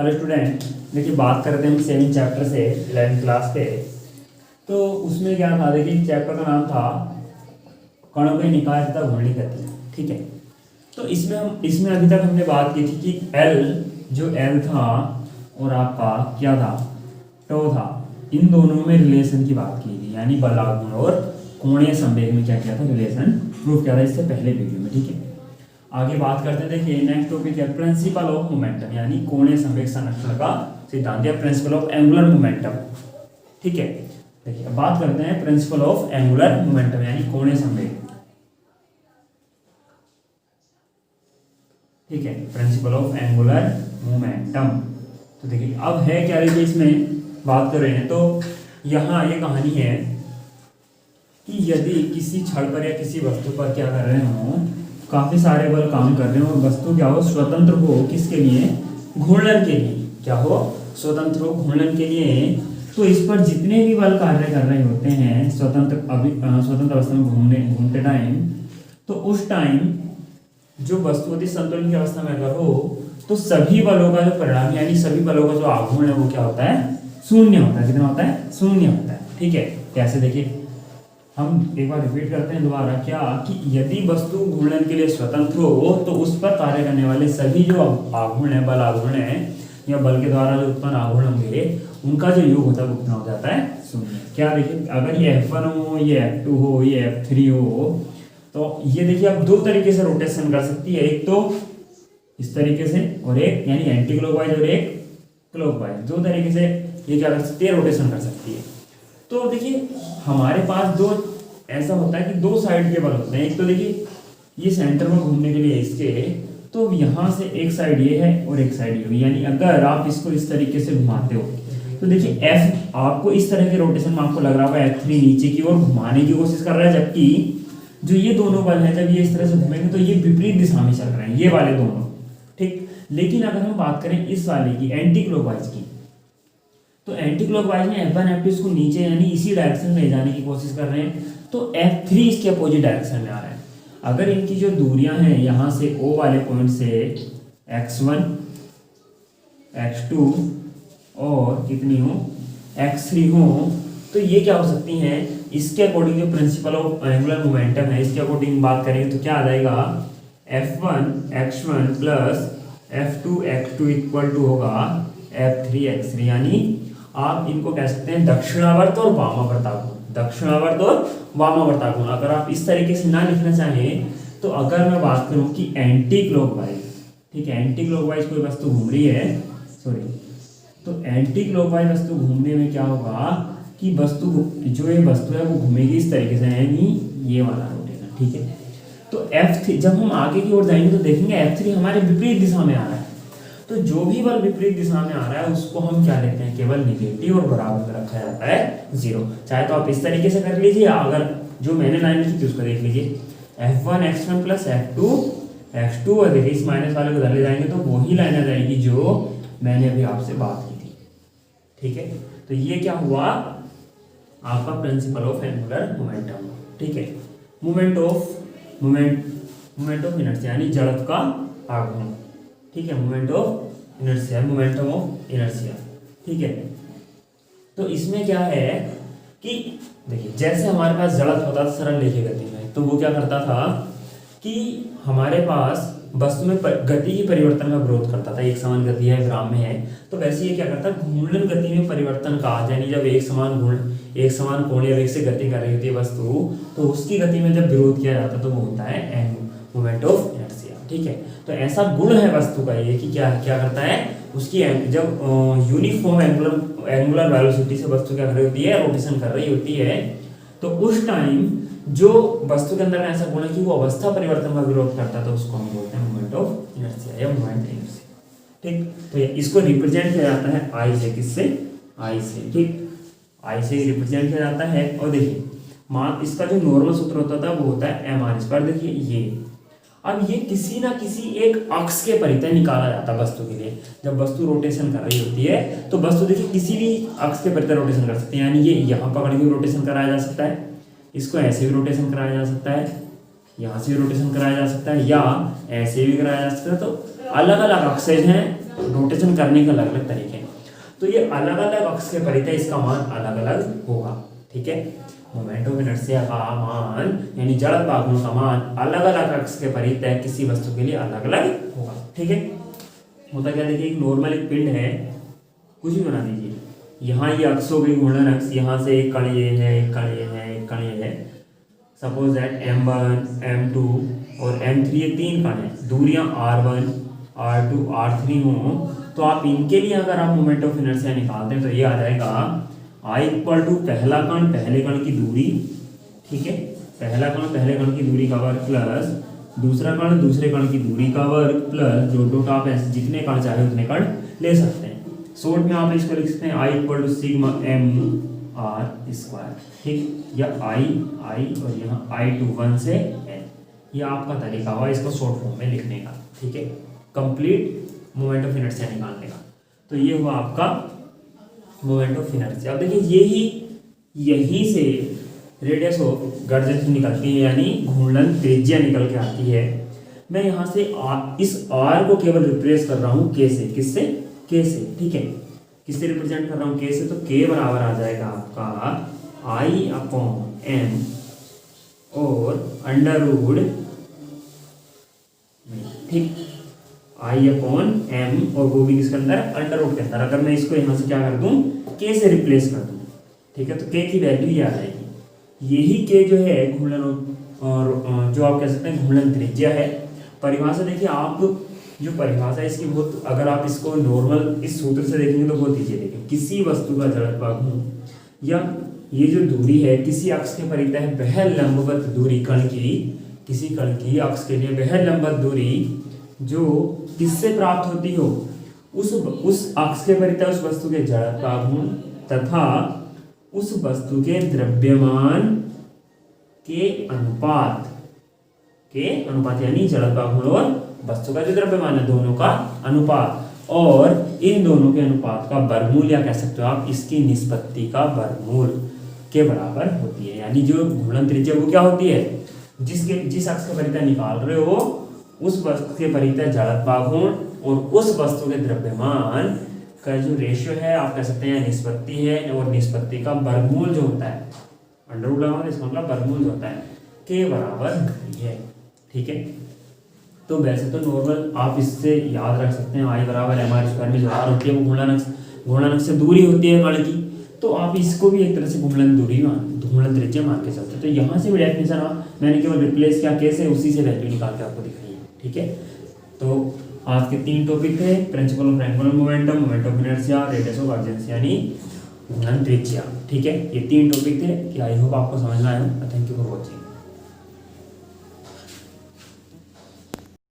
Hello student, देखिए बात करते हैं हम 7 चैप्टर से 11th क्लास पे। तो उसमें क्या था, देखिए चैप्टर का नाम था कणों के निकाय तथा घूर्णी गति। ठीक है, तो इसमें अभी तक हमने बात की थी कि एल था और आपका क्या था, टो था, इन दोनों में रिलेशन की बात की थी, यानी बलागुण और कोणीय संवेग में क्या किया था, रिलेशन प्रूव किया था इससे पहले वीडियो में। ठीक है, आगे बात करते हैं। देखिए नेक्स्ट टॉपिक है प्रिंसिपल ऑफ मोमेंटम, यानी कोणीय संवेग संरक्षण का सिद्धांत या प्रिंसिपल ऑफ एंगुलर मोमेंटम। ठीक है, देखिए अब बात करते हैं प्रिंसिपल ऑफ एंगुलर मोमेंटम यानी कोणीय संवेग। ठीक है, प्रिंसिपल ऑफ एंगुलर मोमेंटम। तो देखिए अब है क्या, देखिए इसमें बात कर रहे हैं तो यहाँ ये कहानी है कि यदि किसी छड़ पर या किसी वस्तु पर क्या कर रहे हो, काफी सारे बल काम कर रहे हो और वस्तु क्या हो, स्वतंत्र हो, किसके लिए, घूर्णन के लिए, क्या हो, स्वतंत्र हो घूर्णन के लिए, तो इस पर जितने भी बल कार्य कर रहे होते हैं स्वतंत्र अवस्था में घूमते टाइम, तो उस टाइम जो वस्तु होती संतुलन की अवस्था में अगर हो तो सभी बलों का जो परिणाम यानी सभी बलों का जो आघूर्ण है वो क्या होता है, शून्य होता है। कितना होता है, शून्य होता है। ठीक है, कैसे, देखिए हम एक बार रिपीट करते हैं दोबारा, क्या कि यदि वस्तु घूर्णन के लिए स्वतंत्र हो तो उस पर कार्य करने वाले सभी जो आघूर्ण है, बल आघूर्ण है या बल के द्वारा जो उत्पन्न आघूर्ण होंगे उनका जो योग होता है वो कितना हो जाता है, शून्य। क्या देखिए, अगर ये F1 हो, ये F2 हो, ये F3 हो, तो ये देखिए आप दो तरीके से रोटेशन कर सकती है, एक तो इस तरीके से और एक यानी एंटी क्लॉकवाइज और एक क्लॉकवाइज, दो तरीके से ये क्या कर सकती है, रोटेशन कर सकती है। तो देखिए हमारे पास दो ऐसा होता है कि दो साइड के बल होते हैं, एक तो देखिए ये सेंटर में घूमने के लिए इसके, तो यहाँ से एक साइड ये है और एक साइड ये है, यानी अगर आप इसको इस तरीके से घुमाते हो तो देखिए F आपको इस तरह के रोटेशन में आपको लग रहा होगा F3 नीचे की ओर घुमाने की कोशिश कर रहा है, जबकि जो ये दोनों बल हैं जब ये इस तरह से घूमेंगे तो ये विपरीत दिशा में चल रहे हैं, ये वाले दोनों। ठीक, लेकिन अगर हम बात करें इस वाले की एंटी क्लॉकवाइज की, तो एंटी क्लॉकवाइज में F1 F2 इसको नीचे यानी इसी डायरेक्शन में ले जाने की कोशिश कर रहे हैं, तो F3 इसके अपोजिट डायरेक्शन में आ रहा है। अगर इनकी जो दूरियां हैं यहाँ से O वाले पॉइंट से x1 x2 और कितनी हो, x3 हो, तो ये क्या हो सकती हैं, इसके अकॉर्डिंग जो प्रिंसिपल ऑफ एंगुलर मोमेंटम है इसके अकॉर्डिंग बात करेंगे तो क्या आ जाएगा, F1 x1 plus F2 x2 equal to होगा F3 x3, यानी आप इनको कह सकते हैं दक्षिणावर्त और वामावर्त आघूर्ण, दक्षिणावर्त और वामावर्त आघूर्ण। अगर आप इस तरीके से ना लिखना चाहें तो अगर मैं बात करूं कि एंटी क्लॉकवाइज, ठीक है, एंटी क्लॉकवाइज कोई वस्तु घूम रही है, सॉरी, तो एंटी क्लॉकवाइज वस्तु घूमने में क्या होगा कि वस्तु जो ये वस्तु है वो घूमेगी इस तरीके से, यानी ये वाला रोटेशन। ठीक है, तो F3 जब हम आगे की ओर जाएंगे तो देखेंगे F3 हमारे विपरीत दिशा में आ रहा है, तो जो भी बल विपरीत दिशा में आ रहा है उसको हम क्या लेते हैं, केवल नेगेटिव और बराबर में रखा जाता है 0। चाहे तो आप इस तरीके से कर लीजिए, अगर जो मैंने लाइन लिखी थी उसको देख लीजिए, F1 x1 plus F2 x2, और देखिए इस माइनस वाले को ले जाएंगे तो वही लाइन आ जाएगी जो मैंने अभी आपसे बात की थी। ठीक है, तो ये क्या हुआ आपका प्रिंसिपल ऑफ एंगुलर मोमेंटम। ठीक है, मोमेंट ऑफ इनर्शिया यानी जड़त्व का आघूर्ण। ठीक है, moment of inertia, momentum of inertia. ठीक है, तो इसमें क्या है कि देखिए जैसे हमारे पास जड़त्व होता था सरल रेखीय गति में, तो वो क्या करता था कि हमारे पास वस्तु में गति की परिवर्तन का विरोध करता था, एक समान गति है विराम में है, तो वैसे ये क्या करता है, घूर्णन गति में परिवर्तन का, यानी जब एक समान कोणीय वेग से गति कर रही होती है वस्तु, तो उसकी गति में जब विरोध किया जाता है तो वो होता है मोमेंट ऑफ इनर्शिया। ठीक है, तो ऐसा गुण है वस्तु का ये कि क्या करता है, उसकी जब यूनिफॉर्म एंगुलर वेलोसिटी से वस्तु क्या कर रही होती है, रोटेशन कर रही होती है, तो उस टाइम जो वस्तु के अंदर ऐसा गुण है कि वो अवस्था परिवर्तन का विरोध करता है, तो उसको हम बोलते हैं मोमेंट ऑफ इनर्शिया या मोमेंट इनर्शिया। ठीक, तो इसको रिप्रेजेंट किया जाता है आई से, किससे, आई से। ठीक, आई से रिप्रेजेंट किया जाता है। और देखिए मान इसका जो नॉर्मल सूत्र होता था वो होता है mr²। देखिए ये अब ये किसी ना किसी एक अक्ष के परितः निकाला जाता है वस्तु के लिए, जब वस्तु रोटेशन कर रही होती है तो वस्तु देखिए किसी भी अक्ष के परितः रोटेशन कर सकती है, यानी ये यहाँ पकड़ के रोटेशन कराया जा सकता है, इसको ऐसे भी रोटेशन कराया जा सकता है, यहाँ से रोटेशन कराया जा सकता है या ऐसे भी कराया जा सकता है। तो अलग अलग अक्सेज हैं, रोटेशन करने के अलग अलग तरीके हैं। तो ये अलग अलग अक्ष के परितः इसका मान अलग अलग होगा। ठीक है, मोमेंट ऑफ इनर्शिया का मान यानी जड़त्व आघूर्ण का मान अलग अलग अक्ष के परितः किसी वस्तु के लिए अलग अलग होगा। ठीक है, होता क्या, देखिए एक नॉर्मल एक पिंड है, कुछ भी बना दीजिए, यहाँ ये अक्ष हो गई घूर्णन अक्ष, यहाँ से एक कण ये है, एक कण ये है, एक कण ये है। सपोज दैट M1 M2 और M3 ये 3 कण है, दूरियां R1 R2 R3 हो, तो आप इनके लिए अगर आप मोमेंट ऑफ इनर्शिया निकालते हैं तो ये आ जाएगा I इक्वल टू पहला कण पहले कण की दूरी, ठीक है, पहला कण पहले कण की दूरी का वर्ग प्लस दूसरा कण दूसरे कण की दूरी का वर्ग प्लस जो डॉट आप ऐसे जितने कण चाहे उतने कण ले सकते हैं। शॉर्ट में आप इसको लिख सकते हैं I equal to sigma M R square, ठीक, या I और यहाँ I2 1 से N, ये आपका तरीका हुआ इसको शॉर्ट फॉर्म में लिखने का। ठीक है, कंप्लीट मोमेंट ऑफ इनर्शिया निकालने का। तो ये हुआ आपका मोमेंट ऑफ इनर्शिया। अब देखिए यहीं से रेडियस ऑफ गर्जेंस निकलती है, यानी घूर्णन त्रिज्या निकल के आती है। मैं यहाँ से इस R को केवल रिप्लेस कर रहा हूँ K से, किससे, K से। ठीक है, किससे रिप्रेजेंट कर रहा हूँ, K से, तो K बराबर आ जाएगा आपका I/N और अंडर रूट, ठीक, I/M और वो भी किसके अंदर, अंडर रूट के अंदर। अगर मैं इसको यहाँ से क्या कर दूँ, K से रिप्लेस कर दूँ, ठीक है, तो K की वैल्यू ये आ जाएगी। यही K जो है घूर्णन और जो आप कह सकते हैं घूर्णन त्रिज्या है। परिभाषा देखिए, आप जो परिभाषा है इसकी बहुत, अगर आप इसको नॉर्मल इस सूत्र से देखेंगे तो बहुत ईजी है। किसी वस्तु का जड़त्व आघूर्ण या ये जो दूरी है किसी अक्ष के परितः वह लंबवत दूरी कण की, किसी कण की अक्ष के लिए वह लंबवत दूरी जो किससे प्राप्त होती हो, उस अक्ष के परितः उस वस्तु के जड़त्व आघूर्ण तथा उस वस्तु के द्रव्यमान के अनुपात यानी जड़त्व आघूर्ण और वस्तु का जो द्रव्यमान है दोनों का अनुपात, और इन दोनों के अनुपात का वर्गमूल या कह सकते हो आप इसकी निष्पत्ति का वर्गमूल के बराबर होती है। यानी जो घूर्णन त्रिज्या वो क्या होती है, जिस अक्ष के परितः निकाल रहे हो उस वस्तु के परितः जड़त्व आघूर्ण और उस वस्तु के द्रव्यमान का जो रेशियो है आप कह सकते हैं निष्पत्ति है, और निष्पत्ति का वर्गमूल जो होता है, अंडर रूट लगा इसका मतलब वर्गमूल जो होता है के बराबर है। ठीक है, तो वैसे तो नॉर्मल आप इससे याद रख सकते हैं I बराबर MR स्क्वायर में जो R होती है वो घूर्णन अक्ष से दूरी होती है कण की, तो आप इसको भी एक तरह से घूर्णन त्रिज्या मान के चलते हैं। तो यहाँ से भी डेफिनेशन मैंने केवल रिप्लेस किया कैसे, उसी से वैल्यू निकाल के आपको दिखाई है। ठीक है, तो आज के 3 टॉपिक थे, principle of angular momentum, moment of inertia, radius of urgency यानी घूर्णन त्रिज्या। ठीक है, ये 3 टॉपिक थे कि आई होप आपको समझ में आया। Thank you for watching.